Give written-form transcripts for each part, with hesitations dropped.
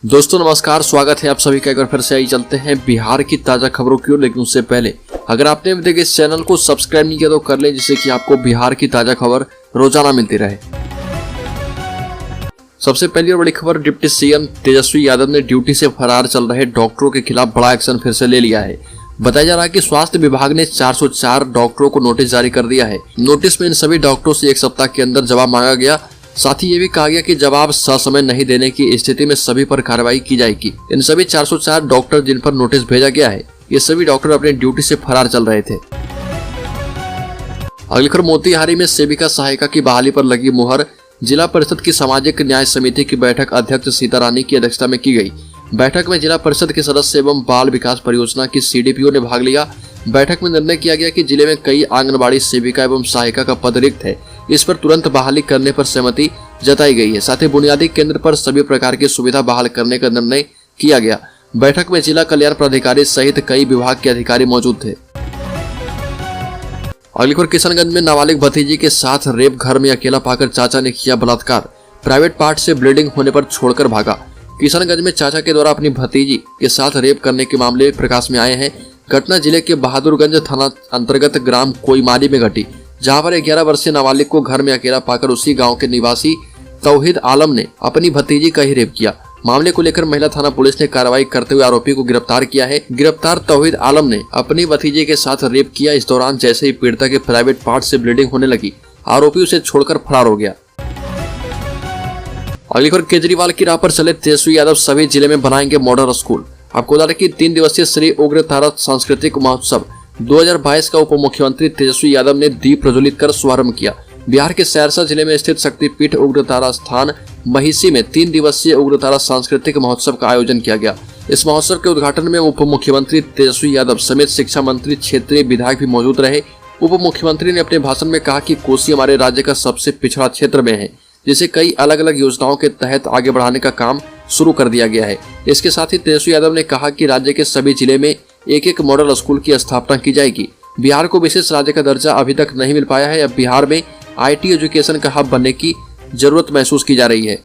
दोस्तों नमस्कार, स्वागत है आप सभी का। एक बार फिर से आई चलते हैं बिहार की ताजा खबरों की ओर। लेकिन उससे पहले अगर आपने अभी तक इस चैनल को सब्सक्राइब नहीं किया तो कर लें, जिससे कि आपको बिहार की ताजा खबर रोजाना मिलती रहे। सबसे पहली और बड़ी खबर, डिप्टी सीएम तेजस्वी यादव ने ड्यूटी से फरार चल रहे डॉक्टरों के खिलाफ बड़ा एक्शन फिर से ले लिया है। बताया जा रहा है कि स्वास्थ्य विभाग ने 404 डॉक्टरों को नोटिस जारी कर दिया है। नोटिस में इन सभी डॉक्टरों से 1 सप्ताह के अंदर जवाब मांगा गया। साथ ही ये भी कहा गया कि जवाब ससमय नहीं देने की स्थिति में सभी पर कार्रवाई की जाएगी। इन सभी 404 डॉक्टर जिन पर नोटिस भेजा गया है, ये सभी डॉक्टर अपनी ड्यूटी से फरार चल रहे थे। अगली खबर, मोतिहारी में सेविका सहायिका की बहाली पर लगी मुहर। जिला परिषद की सामाजिक न्याय समिति की बैठक अध्यक्ष सीता रानी की अध्यक्षता में की गई। बैठक में जिला परिषद के सदस्य एवं बाल विकास परियोजना की सीडीपीओ ने भाग लिया। बैठक में निर्णय किया गया कि जिले में कई आंगनबाड़ी सेविका एवं सहायिका का पद रिक्त है, इस पर तुरंत बहाली करने पर सहमति जताई गई है। साथ ही बुनियादी केंद्र पर सभी प्रकार की सुविधा बहाल करने का निर्णय किया गया। बैठक में जिला कल्याण पदाधिकारी सहित कई विभाग के अधिकारी मौजूद थे। अगली खबर, किशनगंज में नाबालिग भतीजी के साथ रेप, घर में अकेला पाकर चाचा ने किया बलात्कार। प्राइवेट पार्ट से ब्लीडिंग होने पर छोड़कर भागा। किशनगंज में चाचा के द्वारा अपनी भतीजी के साथ रेप करने के मामले प्रकाश में आए हैं। घटना जिले के बहादुरगंज थाना अंतर्गत ग्राम कोईमाली में घटी, जहां पर 11 वर्षीय नाबालिग को घर में अकेला पाकर उसी गांव के निवासी तौहीद आलम ने अपनी भतीजी का ही रेप किया। मामले को लेकर महिला थाना पुलिस ने कार्रवाई करते हुए आरोपी को गिरफ्तार किया है। गिरफ्तार तौहीद आलम ने अपनी भतीजे के साथ रेप किया। इस दौरान जैसे ही पीड़िता के प्राइवेट पार्ट से ब्लीडिंग होने लगी, आरोपी उसे छोड़कर फरार हो गया। अगली खबर, केजरीवाल की राह पर चले तेजस्वी यादव, सभी जिले में बनाएंगे मॉडल स्कूल। आपको बता दें कि 3 दिवसीय श्री उग्रतारा सांस्कृतिक महोत्सव 2022 का उप मुख्यमंत्री तेजस्वी यादव ने दीप प्रज्वलित कर शुभारंभ किया। बिहार के सहरसा जिले में स्थित शक्तिपीठ उग्रतारा स्थान महिषी में 3 दिवसीय उग्रतारा सांस्कृतिक महोत्सव का आयोजन किया गया। इस महोत्सव के उद्घाटन में उप मुख्यमंत्री तेजस्वी यादव समेत शिक्षा मंत्री, क्षेत्रीय विधायक भी मौजूद रहे। उप मुख्यमंत्री ने अपने भाषण में कहा कि कोसी हमारे राज्य का सबसे पिछड़ा क्षेत्र में है, जिसे कई अलग अलग योजनाओं के तहत आगे बढ़ाने का काम शुरू कर दिया गया है। इसके साथ ही तेजस्वी यादव ने कहा कि राज्य के सभी जिले में एक मॉडल स्कूल की स्थापना की जाएगी। बिहार को विशेष राज्य का दर्जा अभी तक नहीं मिल पाया है। अब बिहार में आईटी एजुकेशन का हब बनने की जरूरत महसूस की जा रही है।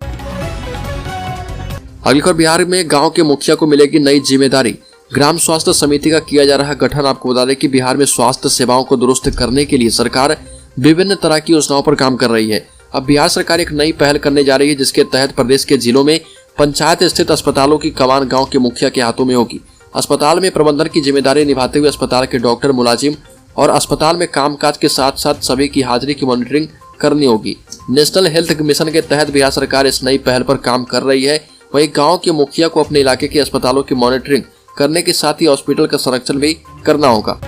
अगली खबर, बिहार में गांव के मुखिया को मिलेगी नई जिम्मेदारी। ग्राम स्वास्थ्य समिति का किया जा रहा गठन। आपको बता दें कि बिहार में स्वास्थ्य सेवाओं को दुरुस्त करने के लिए सरकार विभिन्न तरह की योजनाओं पर काम कर रही है। अब बिहार सरकार एक नई पहल करने जा रही है, जिसके तहत प्रदेश के जिलों में पंचायत स्थित अस्पतालों की कमान गांव के मुखिया के हाथों में होगी। अस्पताल में प्रबंधन की जिम्मेदारी निभाते हुए अस्पताल के डॉक्टर, मुलाजिम और अस्पताल में कामकाज के साथ साथ सभी की हाजिरी की मॉनिटरिंग करनी होगी। नेशनल हेल्थ मिशन के तहत बिहार सरकार इस नई पहल पर काम कर रही है। वहीं गांव के मुखिया को अपने इलाके के अस्पतालों की मॉनिटरिंग करने के साथ ही हॉस्पिटल का संरक्षण भी करना होगा।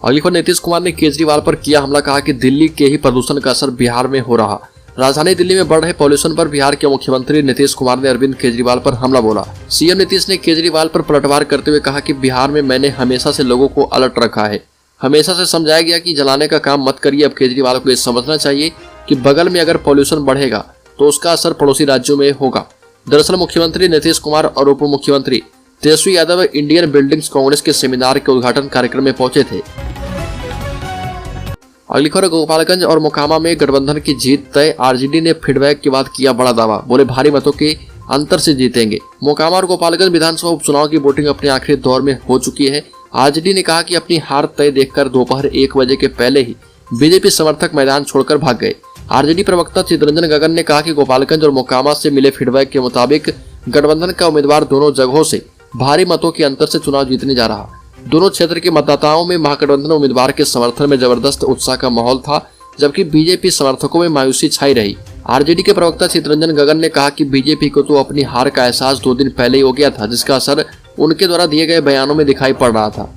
अगली खबर, नीतीश कुमार ने केजरीवाल पर किया हमला। कहा कि दिल्ली के ही प्रदूषण का असर बिहार में हो रहा। राजधानी दिल्ली में बढ़ रहे पॉल्यूशन पर बिहार के मुख्यमंत्री नीतीश कुमार ने अरविंद केजरीवाल पर हमला बोला। सीएम नीतीश ने केजरीवाल पर पलटवार करते हुए कहा कि बिहार में मैंने हमेशा से लोगों को अलर्ट रखा है। हमेशा से समझाया गया कि जलाने का काम मत करिए। अब केजरीवाल को ये समझना चाहिए कि बगल में अगर पॉल्यूशन बढ़ेगा तो उसका असर पड़ोसी राज्यों में होगा। दरअसल मुख्यमंत्री नीतीश कुमार और उप मुख्यमंत्री तेजस्वी यादव इंडियन बिल्डिंग्स कांग्रेस के सेमिनार के उद्घाटन कार्यक्रम में पहुंचे थे। अगली खबर, गोपालगंज और मोकामा में गठबंधन की जीत तय। आरजेडी ने फीडबैक के बाद किया बड़ा दावा, बोले भारी मतों के अंतर से जीतेंगे। मोकामा और गोपालगंज विधानसभा उपचुनाव की वोटिंग अपने आखिरी दौर में हो चुकी है। आरजेडी ने कहा कि अपनी हार तय देखकर दोपहर 1 बजे के पहले ही बीजेपी समर्थक मैदान छोड़कर भाग गए। आरजेडी प्रवक्ता चितरंजन गगन ने कहा कि गोपालगंज और मोकामा से मिले फीडबैक के मुताबिक गठबंधन का उम्मीदवार दोनों जगहों से भारी मतों के अंतर से चुनाव जीतने जा रहा। दोनों क्षेत्र के मतदाताओं में महागठबंधन उम्मीदवार के समर्थन में जबरदस्त उत्साह का माहौल था, जबकि बीजेपी समर्थकों में मायूसी छाई रही। आरजेडी के प्रवक्ता चितरंजन गगन ने कहा कि बीजेपी को तो अपनी हार का एहसास 2 दिन पहले ही हो गया था, जिसका असर उनके द्वारा दिए गए बयानों में दिखाई पड़ रहा था।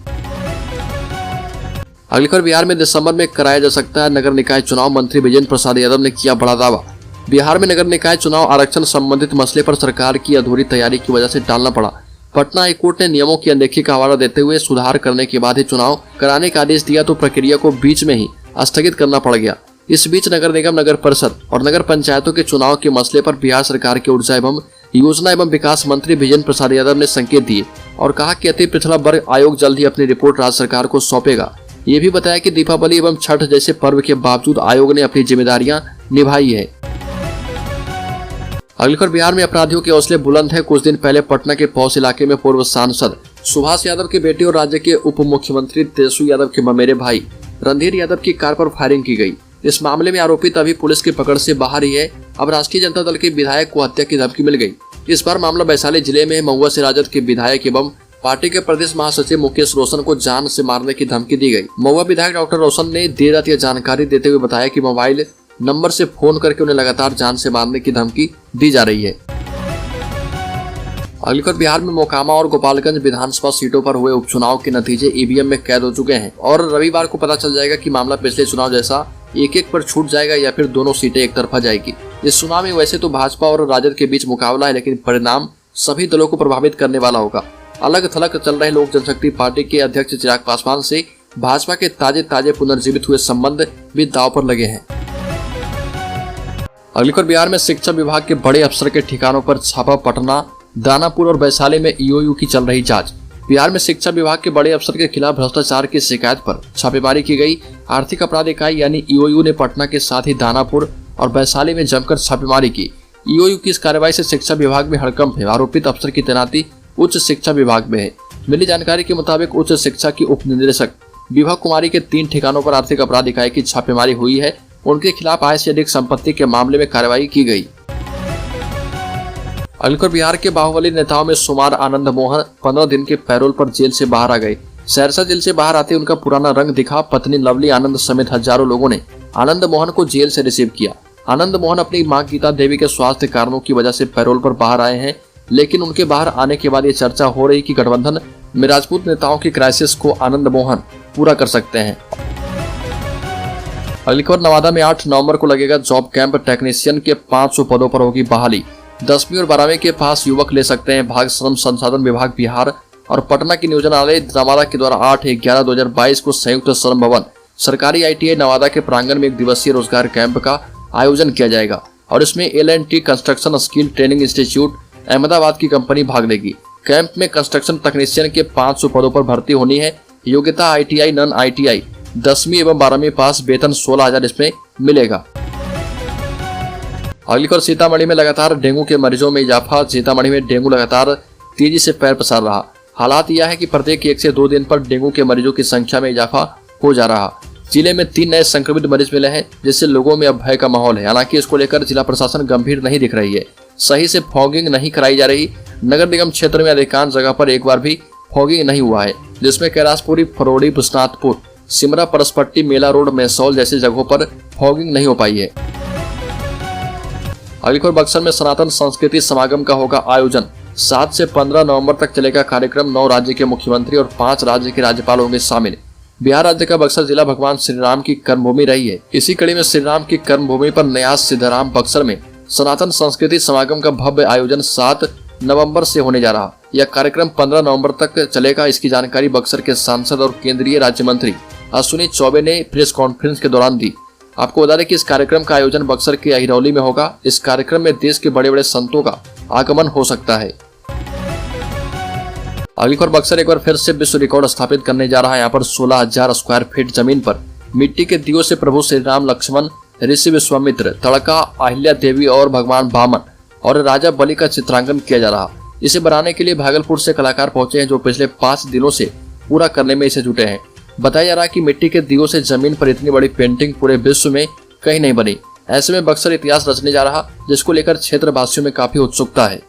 अगली खबर, बिहार में दिसंबर में कराया जा सकता है नगर निकाय चुनाव। मंत्री विजेंद्र प्रसाद यादव ने किया बड़ा दावा। बिहार में नगर निकाय चुनाव आरक्षण संबंधित मसले पर सरकार की अधूरी तैयारी की वजह से टालना पड़ा। पटना हाईकोर्ट ने नियमों की अनदेखी का हवाला देते हुए सुधार करने के बाद ही चुनाव कराने का आदेश दिया, तो प्रक्रिया को बीच में ही स्थगित करना पड़ गया। इस बीच नगर निगम, नगर परिषद और नगर पंचायतों के चुनाव के मसले पर बिहार सरकार के ऊर्जा एवं योजना एवं विकास मंत्री विजेंद्र प्रसाद यादव ने संकेत दिए और कहा कि अति पिछड़ा वर्ग आयोग जल्द ही अपनी रिपोर्ट राज्य सरकार को सौंपेगा। ये भी बताया कि दीपावली एवं छठ जैसे पर्व के बावजूद आयोग ने अपनी जिम्मेदारियां निभाई है। अगली खबर, बिहार में अपराधियों के हौसले बुलंद है। कुछ दिन पहले पटना के पौस इलाके में पूर्व सांसद सुभाष यादव की बेटी और राज्य के उप मुख्यमंत्री तेजस्वी यादव के ममेरे भाई रणधीर यादव की कार पर फायरिंग की गई। इस मामले में आरोपित अभी पुलिस की पकड़ से बाहर ही है। अब राष्ट्रीय जनता दल के विधायक को हत्या की धमकी मिल गई। इस बार मामला वैशाली जिले में महुआ से राजद के विधायक एवं पार्टी के प्रदेश महासचिव मुकेश रोशन को जान से मारने की धमकी दी गई। महुआ विधायक डॉक्टर रोशन ने देर रात यह जानकारी देते हुए बताया कि मोबाइल नंबर से फोन करके उन्हें लगातार जान से मारने की धमकी दी जा रही है। अगली खबर, बिहार में मोकामा और गोपालगंज विधानसभा सीटों पर हुए उपचुनाव के नतीजे ईवीएम में कैद हो चुके हैं और रविवार को पता चल जाएगा कि मामला पिछले चुनाव जैसा एक पर छूट जाएगा या फिर दोनों सीटें एक तरफा जाएगी। इस चुनाव में वैसे तो भाजपा और राजद के बीच मुकाबला है, लेकिन परिणाम सभी दलों को प्रभावित करने वाला होगा। अलग थलग चल रहे लोक जनशक्ति पार्टी के अध्यक्ष चिराग पासवान से भाजपा के ताजे पुनर्जीवित हुए संबंध भी दांव पर लगे हैं। अगली खबर, बिहार में शिक्षा विभाग के बड़े अफसर के ठिकानों पर छापा। पटना, दानापुर और वैशाली में ईओयू की चल रही जांच। बिहार में शिक्षा विभाग के बड़े अफसर के खिलाफ भ्रष्टाचार की शिकायत पर छापेमारी की गई। आर्थिक अपराध इकाई यानी ईओयू ने पटना के साथ ही दानापुर और वैशाली में जमकर छापेमारी की। ईओयू की इस कार्रवाई से शिक्षा विभाग में हड़कंप है। आरोपित अफसर की तैनाती उच्च शिक्षा विभाग में है। मिली जानकारी के मुताबिक उच्च शिक्षा की उप निदेशक विभा कुमारी के 3 ठिकानों पर आर्थिक अपराध इकाई की छापेमारी हुई है। उनके खिलाफ आय से अधिक संपत्ति के मामले में कार्रवाई की गई। अगली खबर, बिहार के बाहुबली नेताओं में शुमार आनंद मोहन 15 दिन के पैरोल पर जेल से बाहर आ गए। सहरसा जेल से बाहर आते उनका पुराना रंग दिखा। पत्नी लवली आनंद समेत हजारों लोगों ने आनंद मोहन को जेल से रिसीव किया। आनंद मोहन अपनी मां गीता देवी के स्वास्थ्य कारणों की वजह से पैरोल पर बाहर आए हैं, लेकिन उनके बाहर आने के बाद ये चर्चा हो रही कि गठबंधन में राजपूत नेताओं की क्राइसिस को आनंद मोहन पूरा कर सकते हैं। अगली खबर, नवादा में 8 नवंबर को लगेगा जॉब कैंप। टेक्नीशियन के 500 पदों पर होगी बहाली। 10वीं और 12वीं के पास युवक ले सकते हैं भाग। श्रम संसाधन विभाग बिहार और पटना की नियोजनालय नवादा के द्वारा 8/11/2022 को संयुक्त श्रम भवन सरकारी ITI नवादा के प्रांगण में 1 दिवसीय रोजगार कैंप का आयोजन किया जाएगा और इसमें L&T construction skill training institute Ahmedabad की कंपनी भाग लेगी। कैंप में कंस्ट्रक्शन तकनीशियन के 500 पदों पर भर्ती होनी है। योग्यता ITI नॉन ITI 10वीं एवं 12वीं पास। वेतन 16,000 इसमें मिलेगा। अगली खबर, सीतामढ़ी में लगातार डेंगू के मरीजों में इजाफा। सीतामढ़ी में डेंगू लगातार तेजी से पैर पसार रहा। हालात यह है कि प्रत्येक 1 से 2 दिन पर डेंगू के मरीजों की संख्या में इजाफा हो जा रहा। जिले में 3 नए संक्रमित मरीज मिले हैं, जिससे लोगों में अब भय का माहौल है। हालांकि इसको लेकर जिला प्रशासन गंभीर नहीं दिख रही है। सही से फॉगिंग नहीं कराई जा रही। नगर निगम क्षेत्र में अधिकांश जगह पर एक बार भी फॉगिंग नहीं हुआ है, जिसमें कैलाशपुरी, फरोड़ी, बिस्नाथपुर, सिमरा, परसपट्टी, मेला रोड, मैसौल जैसी जगहों पर फॉगिंग नहीं हो पाई है। अगली खबर, बक्सर में सनातन संस्कृति समागम का होगा आयोजन। 7 से 15 नवंबर तक चलेगा कार्यक्रम। 9 राज्य के मुख्यमंत्री और 5 राज्य के राज्यपाल होंगे शामिल। बिहार राज्य का बक्सर जिला भगवान श्री राम की कर्मभूमि रही है। इसी कड़ी में श्री राम की कर्मभूमि पर न्यास सिद्धाराम बक्सर में सनातन संस्कृति समागम का भव्य आयोजन 7 नवंबर से होने जा रहा। यह कार्यक्रम 15 नवंबर तक चलेगा। इसकी जानकारी बक्सर के सांसद और केंद्रीय राज्य मंत्री अश्विनी चौबे ने प्रेस कॉन्फ्रेंस के दौरान दी। आपको बता दें कि इस कार्यक्रम का आयोजन बक्सर के अहिरौली में होगा। इस कार्यक्रम में देश के बड़े बड़े संतों का आगमन हो सकता है। अगली खबर, बक्सर एक बार फिर से विश्व रिकॉर्ड स्थापित करने जा रहा है। यहाँ पर 16,000 स्क्वायर फीट जमीन पर मिट्टी के दियों से प्रभु श्री राम, लक्ष्मण, ऋषि विश्वामित्र, तड़का, अहिल्या देवी और भगवान वामन और राजा बलि का चित्रांकन किया जा रहा। इसे बनाने के लिए भागलपुर से कलाकार पहुंचे हैं, जो पिछले 5 दिनों से पूरा करने में इसे जुटे हैं। बताया जा रहा है कि मिट्टी के दियों से जमीन पर इतनी बड़ी पेंटिंग पूरे विश्व में कहीं नहीं बनी। ऐसे में बक्सर इतिहास रचने जा रहा, जिसको लेकर क्षेत्रवासियों में काफी उत्सुकता है।